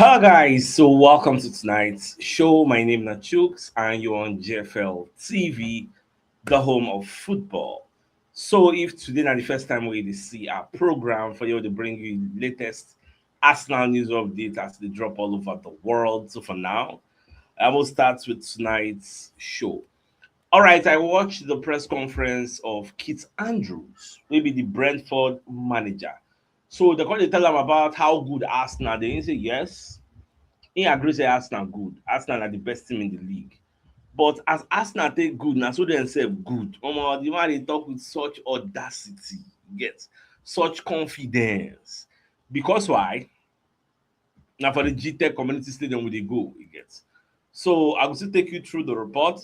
Hello guys, so welcome to tonight's show. My name is CHUKS and you're on JFL TV, the home of football. So if today is the first time we see our program for you to bring you the latest Arsenal news updates as they drop all over the world. So for now, I will start with tonight's show. All right, I watched the press conference of Kit Andrews, maybe the Brentford manager. So they're going to tell them about how good Arsenal. They didn't say yes. He agrees say Arsenal good. Arsenal are the best team in the league. But as Arsenal take good, now so themselves good. The man they talk with such audacity, get such confidence. Because why? Now for the GTech Community Stadium where they go, you get. So I will still take you through the report.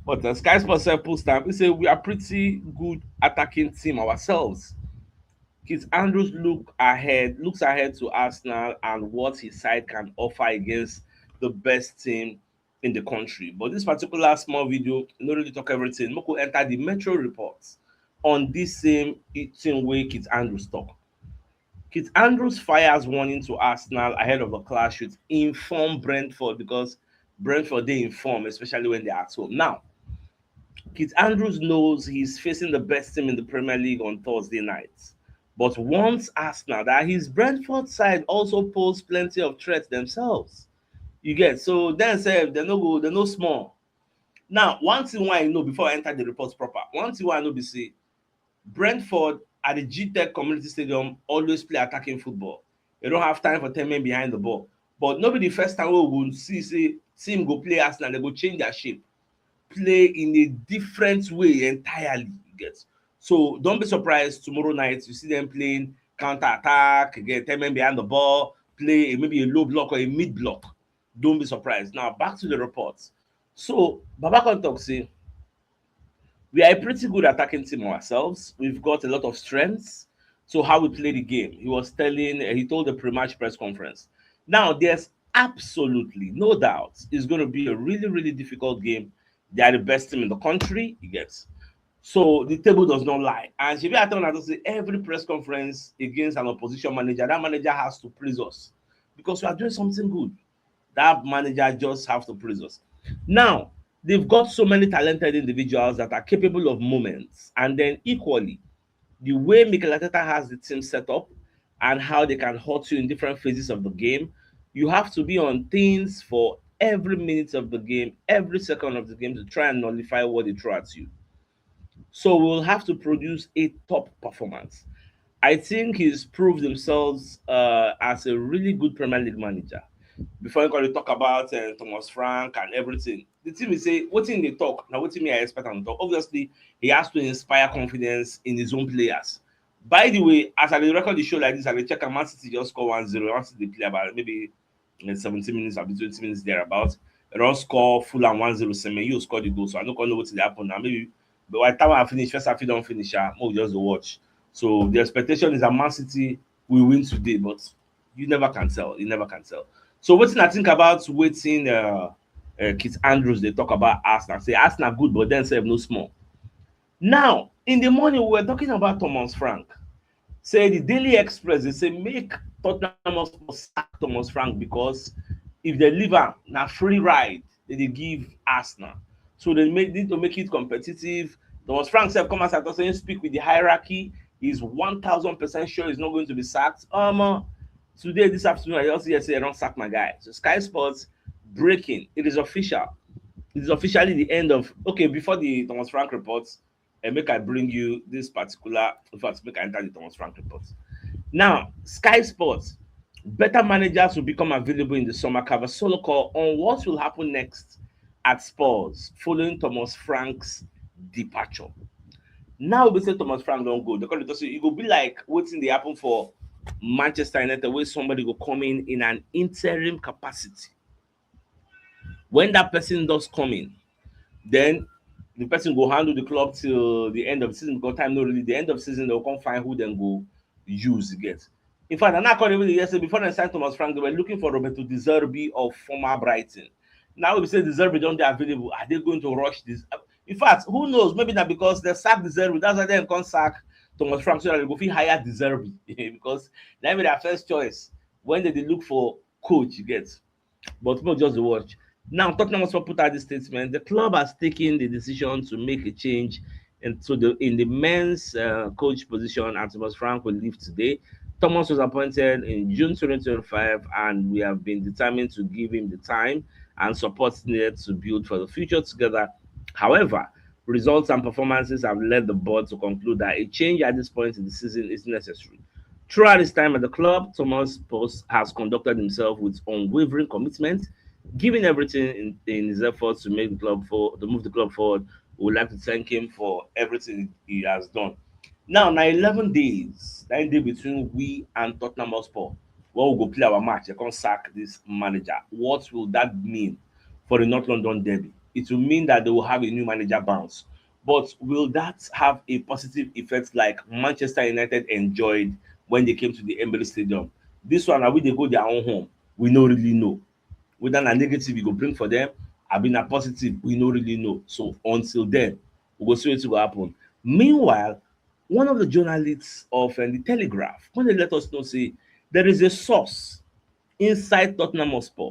But Sky Sports post time, we say we are pretty good attacking team ourselves. Keith Andrews looks ahead to Arsenal and what his side can offer against the best team in the country. But this particular small video, not really talk everything. Moko enter the Metro reports on this same way Keith Andrews talk. Keith Andrews fires warning to Arsenal ahead of the clash with inform Brentford because Brentford they inform, especially when they're at home. Now, Keith Andrews knows he's facing the best team in the Premier League on Thursday night, but warns Arsenal that his Brentford side also pose plenty of threats themselves. You get so then say they're no small. Now, one thing why I know before I enter the reports proper, one thing why I know be say Brentford at the GTech Community Stadium always play attacking football. They don't have time for 10 men behind the ball. But nobody the first time we will see him go play Arsenal, they go change their shape, play in a different way entirely. You get so don't be surprised tomorrow night you see them playing counter attack, get 10 men behind the ball, play maybe a low block or a mid block. Don't be surprised. Now back to the reports. So Babacon talk say we are a pretty good attacking team ourselves. We've got a lot of strengths. So how we play the game, he told the pre-match press conference. Now there's absolutely no doubt it's going to be a really really difficult game. They are the best team in the country. He gets so the table does not lie. And Shibi Aton has say every press conference against an opposition manager, that manager has to praise us because we are doing something good. That manager just have to praise us. Now, they've got so many talented individuals that are capable of moments, and then equally, the way Mikel Arteta has the team set up and how they can hurt you in different phases of the game, you have to be on things for every minute of the game, every second of the game to try and nullify what they throw at you. So we'll have to produce a top performance. I think he's proved himself as a really good Premier League manager. Before you can talk about Thomas Frank and everything, the team will say, what in they talk? Now, what team I expect him to talk? Obviously, he has to inspire confidence in his own players. By the way, as I record the show like this, I will check Man City just score 1-0. Man City play about maybe 17 minutes or 20 minutes thereabouts. They don't score full and 1-0 semi. You score the goal, so I don't know what will happen now. Maybe but by the time I finish, first half you don't finish, we'll just watch. So the expectation is that Man City will win today, but you never can tell. You never can tell. So what I think about waiting Keith Andrews, they talk about Arsenal. Say Arsenal good, but then say no small. Now, in the morning, we were talking about Thomas Frank. Say the Daily Express, they say make Tottenham must sack Thomas Frank because if they leave am na free ride they give Arsenal. So they need to make it competitive. Thomas Frank sef come outside saying speak with the hierarchy. He's 1000% sure he's not going to be sacked. Today, this afternoon, I also hear say I don't sack my guy. So Sky Sports breaking. It is official. It is officially the end of before the Thomas Frank reports, and make I bring you this particular in fact, make I enter the Thomas Frank reports. Now, Sky Sports, better managers will become available in the summer. Cover solo call on what will happen next at Spurs following Thomas Frank's departure. Now we say Thomas Frank don't go. They're going to say it will be like waiting they happen for Manchester United, where somebody will come in an interim capacity. When that person does come in, then the person will handle the club till the end of the season because time no really the end of the season they'll come find who then go use get. In fact, I'm not calling yesterday before they signed Thomas Frank, they were looking for Roberto De Zerbi of former Brighton. Now we say De Zerbi don't they available. Are they going to rush this? In fact, who knows? Maybe not because they sack De Zerbi. That's why they can sack Thomas Frank so that they go fit hire De Zerbi because that be their first choice when they look for coach, you get. But not just the watch. Now, Tottenham Hotspur put out this statement. The club has taken the decision to make a change in the men's coach position, and Thomas Frank will leave today. Thomas was appointed in June 2025, and we have been determined to give him the time and support needed to build for the future together. However, results and performances have led the board to conclude that a change at this point in the season is necessary. Throughout his time at the club, Thomas Post has conducted himself with unwavering commitment, giving everything in his efforts to make the to move the club forward. We would like to thank him for everything he has done. Now 11 days, 9 days between we and Tottenham Hotspur. When we go play our match, they can't sack this manager. What will that mean for the North London derby? It will mean that they will have a new manager bounce. But will that have a positive effect like Manchester United enjoyed when they came to the Emirates Stadium? This one, na we dey go their own home, we no really know. Whether na negative e go bring for them, abi na positive, we no really know. So until then, we go see wetin go happen. Meanwhile, one of the journalists of the Telegraph, when they let us know say there is a source inside Tottenham Hotspur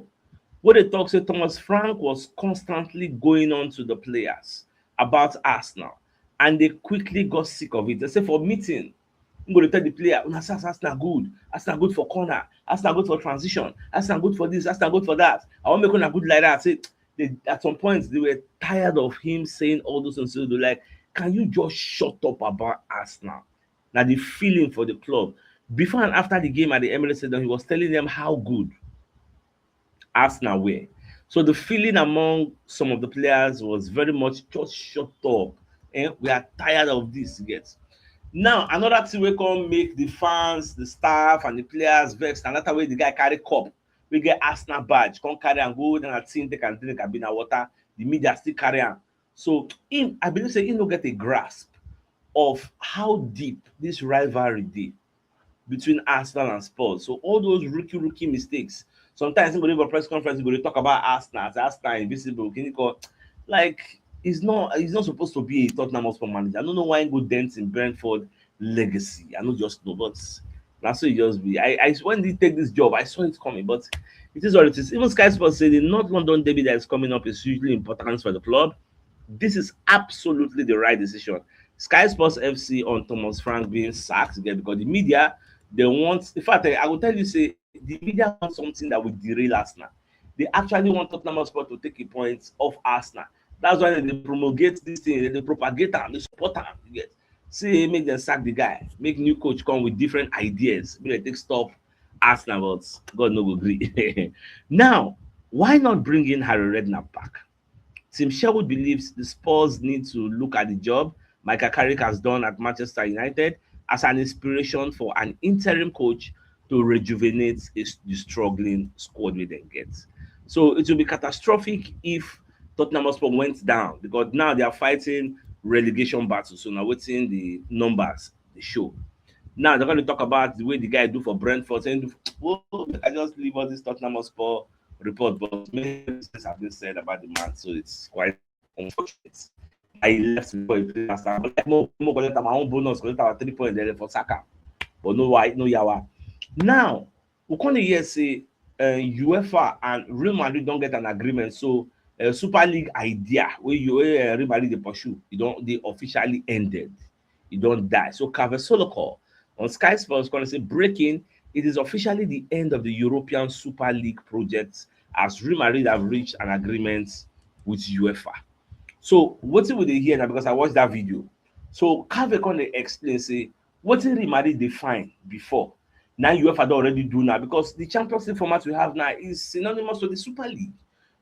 wey dey talk say Thomas Frank was constantly going on to the players about Arsenal, and they quickly got sick of it. They say for meeting, I'm going to tell the player, una say Arsenal good for corner, Arsenal good for transition, Arsenal good for this, Arsenal good for that. I want make una good like that. Say at some point they were tired of him saying all those things. So they're like, can you just shut up about Arsenal? Now the feeling for the club. Before and after the game at the Emirates Stadium, he was telling them how good Arsenal were. So the feeling among some of the players was very much just shut up. And we are tired of this, you get. Now, another thing wey come make the fans, the staff, and the players vex na that way the guy carry cup, we get Arsenal badge, come carry am go down at team, take and drink cabina water, the media still carry am. So him, I believe say he no get a grasp of how deep this rivalry dey between Arsenal and Spurs. So all those rookie mistakes. Sometimes somebody for press conference go dey talk about Arsenal, as Arsenal invisible, like he's not supposed to be a Tottenham Hotspur manager. I don't know why he go dent in Brentford legacy. I don't just know, but that's what it just be. I when he take this job, I saw it coming, but it is what it is. Even Sky Sports say the North London derby that is coming up is hugely important for the club. This is absolutely the right decision. Sky Sports FC on Thomas Frank being sacked again because the media they want. In fact, I will tell you, say the media want something that will derail Arsenal. They actually want Tottenham Hotspur to take a point off Arsenal. That's why they promulgate this thing, they propagate am, they support am. You get, say make them sack the guy, make new coach come with different ideas, make dem take stop Arsenal, but God no go gree. Now, why not bring in Harry Redknapp back? Tim Sherwood believes the Spurs need to look at the job Michael Carrick has done at Manchester United as an inspiration for an interim coach to rejuvenate the struggling squad we then get. So it will be catastrophic if Tottenham Hotspur went down because now they are fighting relegation battles. So now waiting the numbers they show. Now they're going to talk about the way the guy do for Brentford. Saying, well, I just leave all this Tottenham Hotspur report, but many things have been said about the man, so it's quite unfortunate. I left before he played last time. Like, more collect my own bonus, collect our 3 points there for Saka. But no why, no yawa. Now, we can't hear say UEFA and Real Madrid don't get an agreement. So Super League idea where Real Madrid they pursue, they officially ended. You don't die. So Cavesolo on Sky Sports going to say breaking. It is officially the end of the European Super League project as Real Madrid have reached an agreement with UEFA. So what will they hear now? Because I watched that video. So Cave can explain say what Real Madrid define before. Now UEFA don't already do now because the Champions League format we have now is synonymous with the Super League.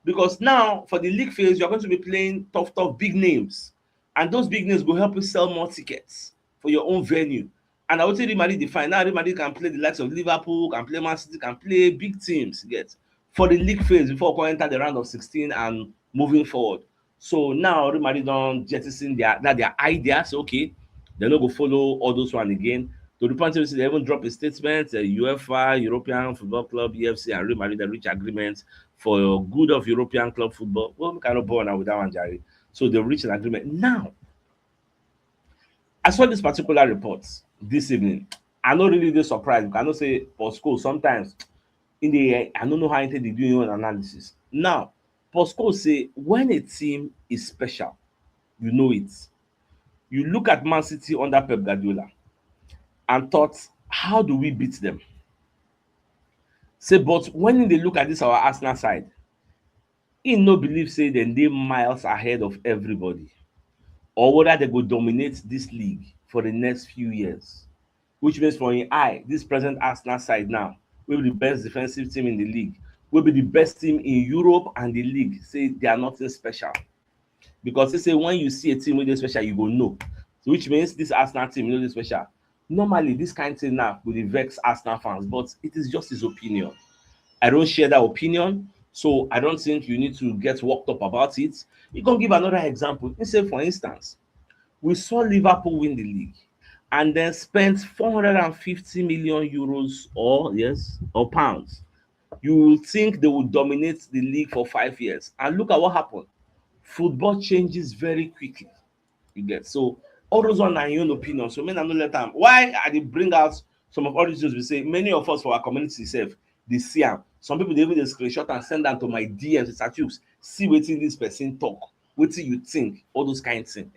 Because now for the league phase, you're going to be playing tough big names. And those big names will help you sell more tickets for your own venue. And I would say Real Madrid define now Real Madrid can play the likes of Liverpool, can play Man City, can play big teams, get for the league phase before we enter the round of 16 and moving forward. So now Real Madrid don't jettison their ideas. Okay, they're not going to follow all those one again. To the point where they even drop a statement, UEFA, European Football Club, EFC, and Real Madrid reach agreements for good of European club football. Well, we cannot bore now with that one, Jerry. So they reach an agreement. Now, I saw this particular report this evening. I'm not really surprised. I know say for school sometimes in the I don't know how they do your own analysis. Now, Posco say when a team is special, you know it. You look at Man City under Pep Guardiola and thought, how do we beat them? Say, but when they look at this our Arsenal side, he no believe say dem dey miles ahead of everybody, or whether they go dominate this league for the next few years. Which means for im eye, this present Arsenal side now wey be the best defensive team in the league, wey be the best team in Europe and the league, say they are nothing special. Because they say when you see a team wey dey special, you go know. So which means this Arsenal team no dey special. Normally, this kind thing now go dey vex Arsenal fans, but it is just his opinion. I don't share that opinion, so I don't think you need to get worked up about it. You can give another example. Let's say, for instance, we saw Liverpool win the league and then spent 450 million euros or pounds. You will think they will dominate the league for 5 years. And look at what happened. Football changes very quickly. You get so all those one are your own opinion. So men are not let them. Why I did bring out some of all these things we say, many of us for our community self, they see them. Some people they even dey screenshot and send them to my DMs with CHUKS. See wetin this person talk, wetin you think, all those kind of things.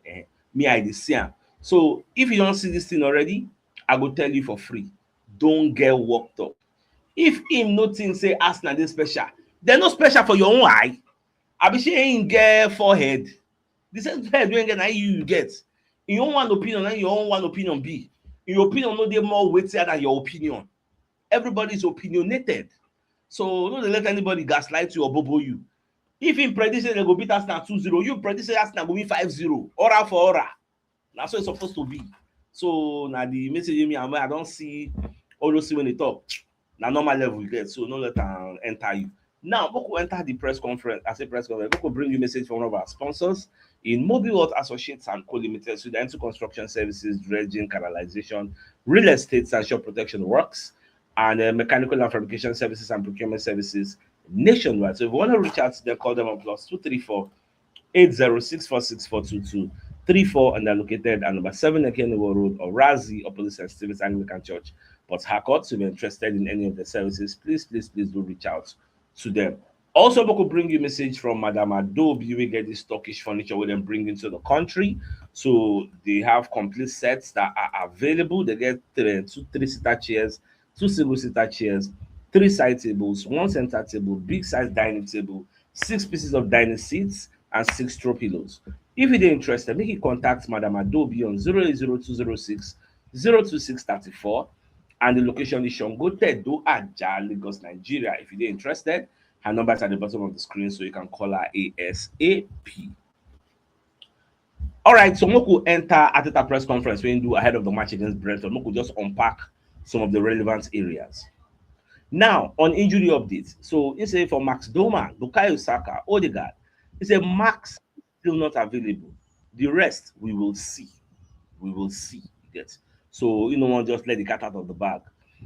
Me, I dey see am. So if you don't see this thing already, I go tell you for free. Don't get worked up. If him no think say Arsenal dey special, they're not special for your own eye. Abi shey him get forehead. The same head wey him get na you get. In your own one opinion, na your own one opinion be. In your opinion no dey more weightier than your opinion. Everybody is opinionated. So no dey let anybody gaslight you or bobo you. If him predict say dem go beat Arsenal 2-0, you predict say Arsenal go win 5-0. Ora for ora. Na so e suppose to be. So na the message me and I don see all those things when they talk. Na normal level you get, so no let am enter you. Now, we will enter the press conference. As a press conference, we will bring you message from one of our sponsors in Mobile World Associates and Co Limited, so into construction services, dredging, canalization, real estate, and shop protection works, and mechanical and fabrication services and procurement services nationwide. So if you want to reach out to them, call them on +234 8064642234, and they're located at number 7 Ekeniwo Road, or Razi, opposite St. Stephen's Anglican Church, Port Harcourt. So if you're interested in any of the services, please do reach out to them. Also, we could bring you a message from Madame Adobe. We get this Turkish furniture with them bring into the country. So they have complete sets that are available. They get two three-seater chairs, two single-seater chairs, 3 side tables, 1 center table, big size dining table, 6 pieces of dining seats, and 6 throw pillows. If you're interested, make you contact Madame Adobe on 080206 02634, and the location is Shongo Tedo, Aja, Lagos, Nigeria. If you're interested, her number is at the bottom of the screen, so you can call her ASAP. All right, so Moko enter Arteta press conference when you do ahead of the match against Brentford. Moko just unpack some of the relevant areas. Now, on injury updates, so you say for Max Doma, Bukayo Saka, Odegaard, he said Max still not available. The rest we will see. We will see. Yes. So you don't want to just let the cat out of the bag.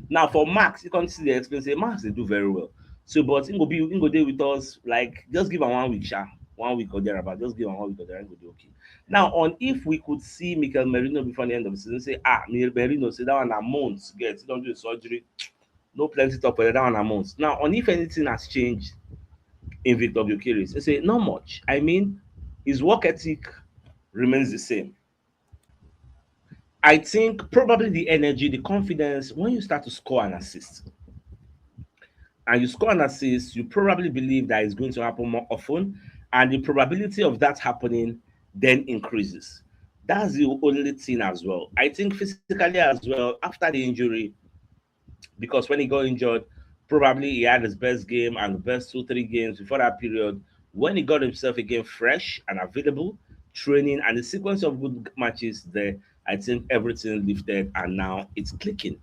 Now for Max, you can see the experience. Say Max they do very well. So but he go there with us, like just give him 1 week, 1 week or thereabout. Just give him 1 week or there, go do okay. Now on if we could see Mikel Merino before the end of the season, say Merino, say that one a month, get don't do the surgery, no plenty talk for that one a month. Now on if anything has changed in Victor Gyökeres, they say not much. I mean, his work ethic remains the same. I think probably the energy, the confidence, when you start to score an assist, and you score an assist, you probably believe that it's going to happen more often, and the probability of that happening then increases. That's the only thing as well. I think physically as well, after the injury, because when he got injured, probably he had his best game and the best 2-3 games before that period. When he got himself again fresh and available, training and the sequence of good matches there, I think everything lifted and now it's clicking.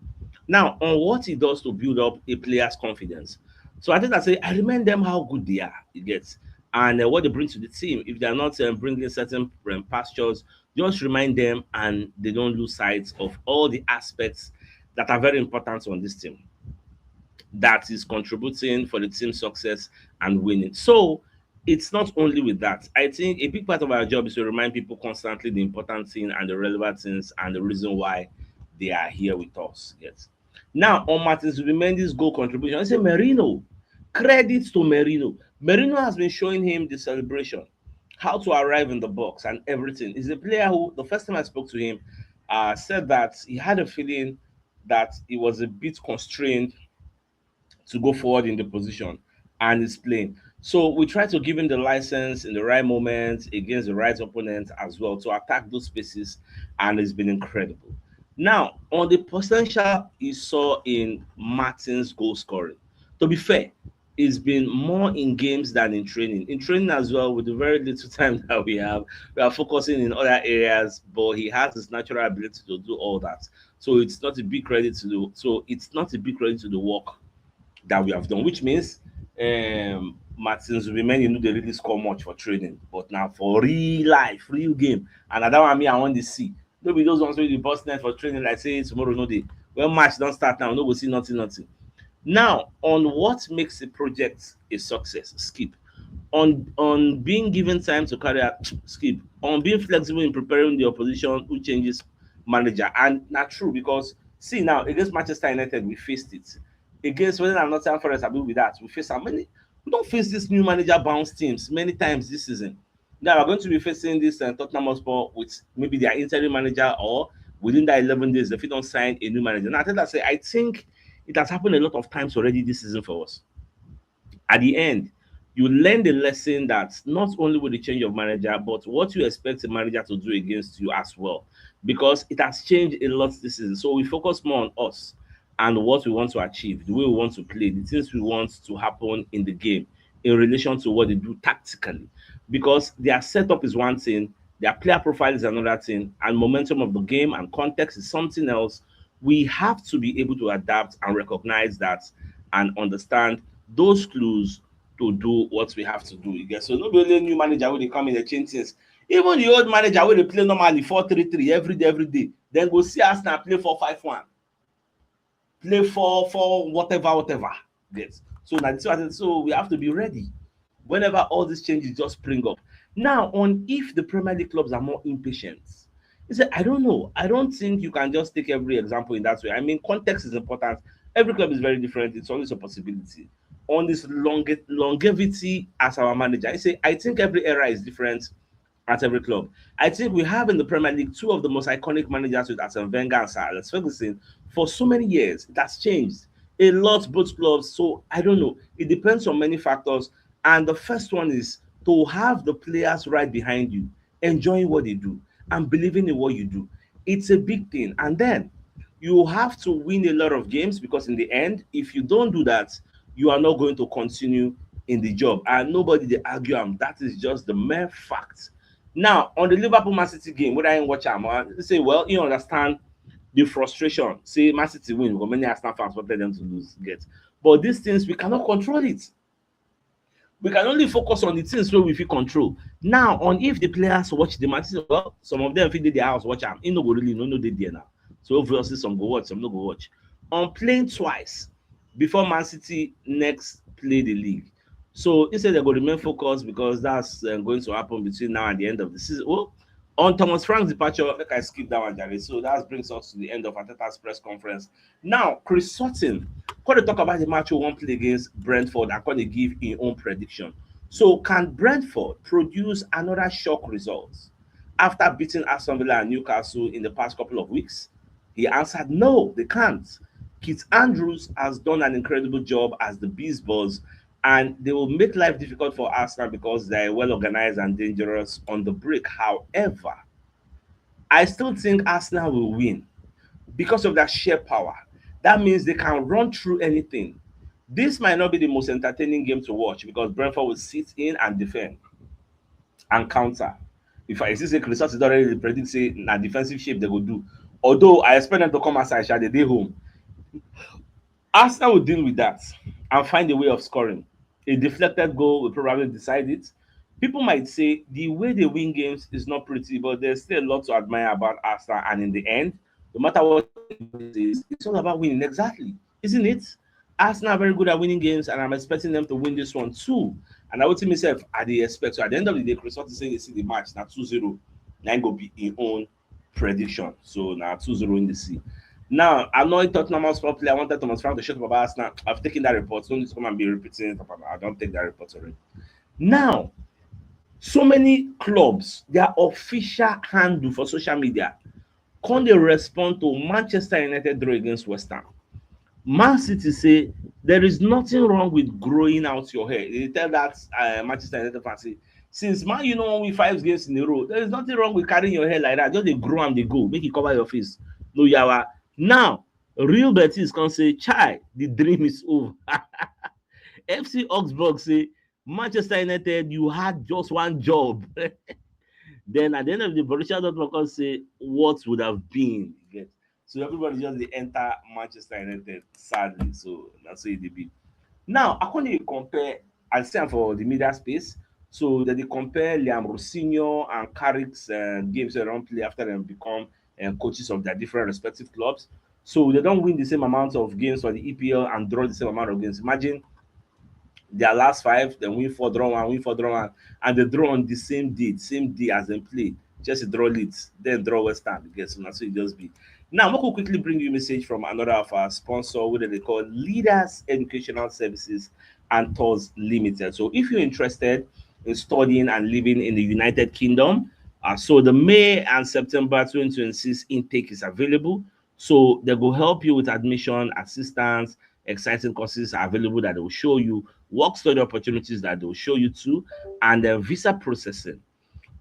Now, on what he does to build up a player's confidence. So I think I remind them how good they are, you get, and what they bring to the team. If they are not bringing certain pastures, just remind them and they don't lose sight of all the aspects that are very important on this team that is contributing for the team's success and winning. So it's not only with that. I think a big part of our job is to remind people constantly the important thing and the relevant things and the reason why they are here with us. Yes. Now, on Martin Zubimendi's goal contribution, I say Merino. Credit to Merino. Merino has been showing him the celebration, how to arrive in the box and everything. He's a player who, the first time I spoke to him, said that he had a feeling that he was a bit constrained to go forward in the position and is playing. So we try to give him the license in the right moment against the right opponent as well to attack those spaces, and it's been incredible. Now, on the potential he saw in Martin's goal scoring, to be fair, it's been more in games than in training. In training as well, with the very little time that we are focusing in other areas, but he has his natural ability to do all that. So it's not a big credit to the work that we have done, which means Martin Zubimendi, you know, they really score much for training, but now for real life, real game, and na that one me I want to see. No be those ones wey dey burst net for training like say tomorrow no dey. When match don start now, no go see nothing, nothing. Now, on what makes a project a success, skip. On being given time to carry out, skip. On being flexible in preparing the opposition who changes manager. And not true, because see now against Manchester United we faced it. Against whether or not Nottingham Forest have been with that, we face how many, we don't face this new manager bounce teams many times this season. Now we're going to be facing this Tottenham Hotspur with maybe their interim manager, or within that 11 days if we don't sign a new manager. Now I think it has happened a lot of times already this season for us. At the end, you learn the lesson that not only with the change of manager, but what you expect a manager to do against you as well, because it has changed a lot this season. So we focus more on us and what we want to achieve, the way we want to play, the things we want to happen in the game in relation to what they do tactically. Because their setup is one thing, their player profile is another thing, and momentum of the game and context is something else. We have to be able to adapt and recognize that and understand those clues to do what we have to do. You get, so no be only new manager wey dey come in dey change things. Even the old manager wey dey play normally 4-3-3 every day, then go see Arsenal play 4-5-1, play 4 whatever. Yes. So na this one, so we have to be ready whenever all these changes just spring up. Now, on if the Premier League clubs are more impatient, he said, I don't know. I don't think you can just take every example in that way. I mean, context is important. Every club is very different. It's always a possibility. On this longevity as our manager, I say, I think every era is different at every club. I think we have in the Premier League two of the most iconic managers with Arsene Wenger and Sir Alex Ferguson for so many years. It has changed a lot, both clubs. So I don't know. It depends on many factors. And the first one is to have the players right behind you, enjoying what they do and believing in what you do. It's a big thing. And then you have to win a lot of games, because in the end, if you don't do that, you are not going to continue in the job. And nobody they argue that is just the mere fact. Now, on the Liverpool Man City game, when I ain't watch them, they say, well, you understand the frustration. Say Man City win, because many Arsenal fans wanted them to lose. Get, but these things we cannot control it. We can only focus on the things where we feel control. Now, on if the players watch the match, well, some of them fit dey their house watch am. E no go really no dey there now. So obviously some go watch, some no go watch. On playing twice before Man City next play the league. So instead they go remain focused, because that's going to happen between now and the end of the season. Well, on Thomas Frank's departure, make I skip that one, Jerry. So that brings us to the end of Arteta's press conference. Now, Chris Sutton, when they talk about the match we won play against Brentford, and when they give his own prediction. So, can Brentford produce another shock result after beating Aston Villa and Newcastle in the past couple of weeks? He answered, no, they can't. Keith Andrews has done an incredible job as the Bees Buzz, and they will make life difficult for Arsenal because they're well organized and dangerous on the break. However, I still think Arsenal will win because of their sheer power. That means they can run through anything. This might not be the most entertaining game to watch, because Brentford will sit in and defend and counter. If I see say Chris is already predict say na defensive shape they go do. Although I expect them to come outside, shall they home. Arsenal will deal with that and find a way of scoring. A deflected goal will probably decide it. People might say the way they win games is not pretty, but there's still a lot to admire about Arsenal. And in the end, no matter what it is, it's all about winning. Exactly, isn't it? Arsenal are very good at winning games, and I'm expecting them to win this one too. And I would tell myself, I dey expect. So at the end of the day, Chris is saying you see the match now 2-0. Now go be his own prediction. So now 2-0 in the sea. Now, I'm not a Tottenham Hotspur player. I wanted Thomas Frank to shut up about Arsenal. I've taken that report. Don't need to come and be repeating it. I don't take that report already. Now, so many clubs, their official handle for social media, can't they respond to Manchester United draw against West Ham? Man City say there is nothing wrong with growing out your hair. They tell that Manchester United fan say, since Man you know win 5 games in a row, there is nothing wrong with carrying your hair like that. Just dey grow am dey go, make e cover your face. No yawa. Now, real Betis come say, chai, the dream is over. FC Augsburg say, Manchester United, you had just one job. Then at the end of the Borussia Dortmund come say, what would have been? You get. So everybody just dey enter Manchester United sadly. So that's what it be. Now, according to compare, I see am for the media space. So that they compare Liam Rosinho and Carrick's games they don't play after them become coaches of their different respective clubs. So they don't win the same amount of games for the EPL and draw the same amount of games. Imagine their last five, then win four, draw one, win four, draw one, and they draw on the same day as they play. Just draw Leeds, then draw West Ham. Guess so that's what it just be. Now, I'm going to quickly bring you a message from another of our sponsor, what they call Leaders Educational Services and Tours Limited. So, if you're interested in studying and living in the United Kingdom, so the May and September 2026 intake is available. So, they will help you with admission, assistance, exciting courses are available that they will show you, work study opportunities that they will show you too, and visa processing.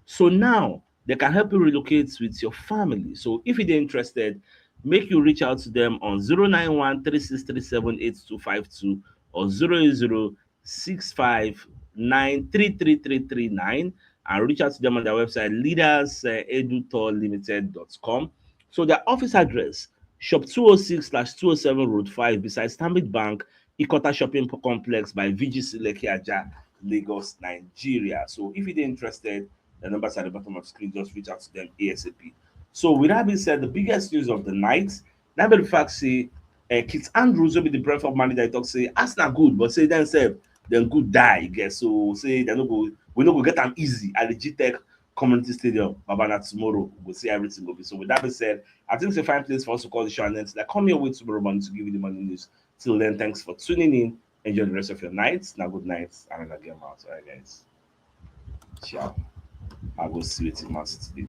So now they can help you relocate with your family. So if you're interested, make you reach out to them on 09136378252 or 08065933339 and reach out to them on their website leadersedutorlimited.com. So their office address, shop 206/207 Road 5 beside Stanbic Bank, Ikota Shopping Complex by VGC Lekki Ajah, Lagos, Nigeria. So if you're interested, the numbers at the bottom of the screen, just reach out to them ASAP. So with that being said, the biggest news of the night, that be the fact say Kit Andrews will be the Brentford manager. He talk say Arsenal good, but say themselves then good die. Guess so say they no go we no go get them easy at the GTech Community Stadium. Babana tomorrow we'll see everything will be. So with that being said, I think it's a fine place for us to call the show and then like come here with tomorrow morning to give you the morning news. Till then, thanks for tuning in. Enjoy the rest of your night. Now good night and again out. Alright guys. Ciao. I go see wetin Man City dey